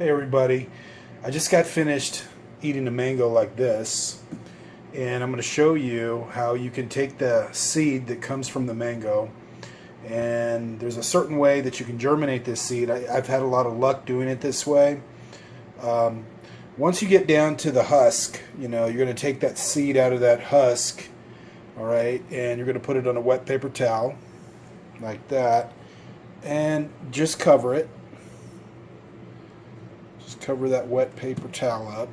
Hey everybody, I just got finished eating a mango like this, and I'm going to show you how you can take the seed that comes from the mango, and there's a certain way that you can germinate this seed. I've had a lot of luck doing it this way. Um, Once you get down to the husk, you're going to take that seed out of that husk, all right, and you're going to put it on a wet paper towel like that, and just cover it. Just cover that wet paper towel up.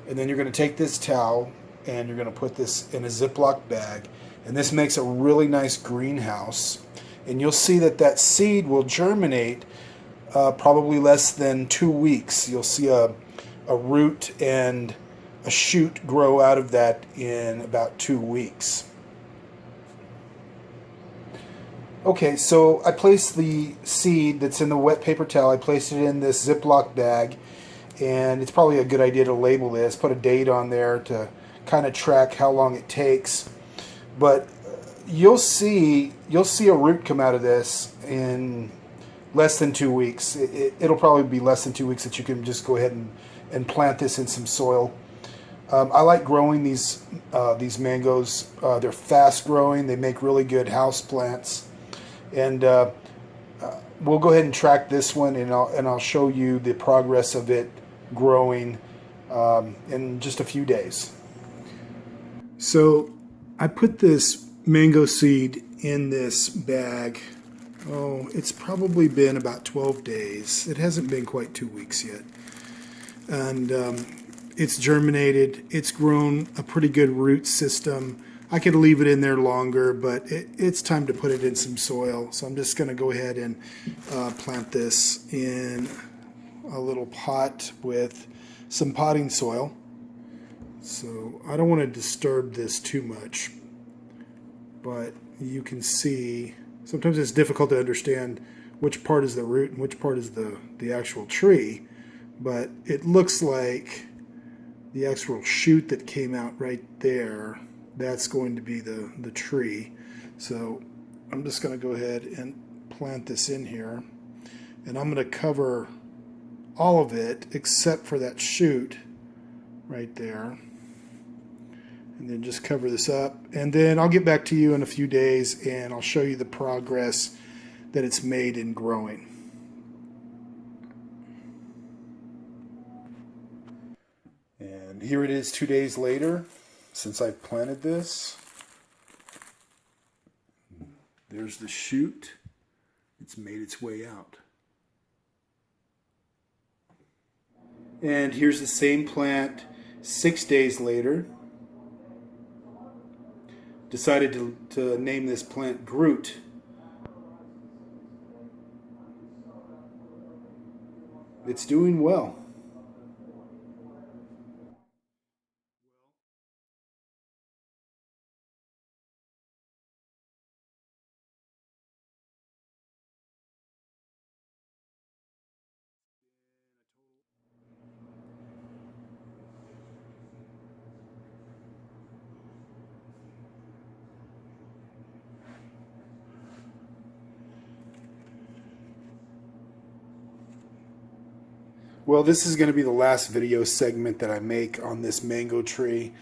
And then you're going to take this towel and you're going to put this in a Ziploc bag. And this makes a really nice greenhouse. And you'll see that that seed will germinate probably less than 2 weeks. You'll see a root and a shoot grow out of that in about 2 weeks. Okay, so I placed the seed that's in the wet paper towel. I placed it in this Ziploc bag, and it's probably a good idea to label this, put a date on there to kind of track how long it takes. But you'll see a root come out of this in less than 2 weeks. It'll probably be less than 2 weeks that you can just go ahead and plant this in some soil. I like growing these mangoes. They're fast growing. They make really good house plants. And we'll go ahead and track this one, and I'll show you the progress of it growing in just a few days. So I put this mango seed in this bag. Oh, it's probably been about 12 days. It hasn't been quite 2 weeks yet. And it's germinated. It's grown a pretty good root system. I could leave it in there longer, but it's time to put it in some soil. So I'm just going to go ahead and plant this in a little pot with some potting soil. So I don't want to disturb this too much, but you can see sometimes it's difficult to understand which part is the root and which part is the actual tree, but it looks like the actual shoot that came out right there, that's going to be the tree. So I'm just going to go ahead and plant this in here, and I'm going to cover all of it except for that shoot right there, and then just cover this up, and then I'll get back to you in a few days and I'll show you the progress that it's made in growing. And here it is 2 days later since I've planted this. There's the shoot. It's made its way out. And here's the same plant 6 days later. Decided to name this plant Groot. It's doing well. Well, this is going to be the last video segment that I make on this mango tree.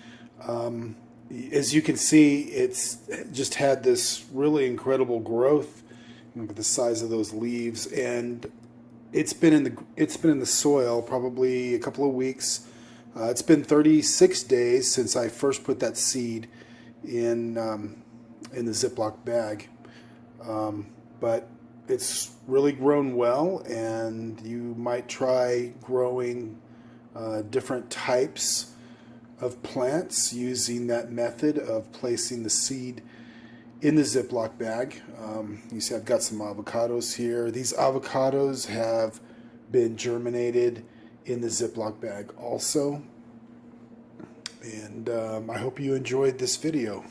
As you can see, it's just had this really incredible growth. Look at the size of those leaves, and it's been in the soil probably a couple of weeks. It's been 36 days since I first put that seed in the Ziploc bag, but it's really grown well, and you might try growing different types of plants using that method of placing the seed in the Ziploc bag. You see I've got some avocados here. These avocados have been germinated in the Ziploc bag also. And I hope you enjoyed this video.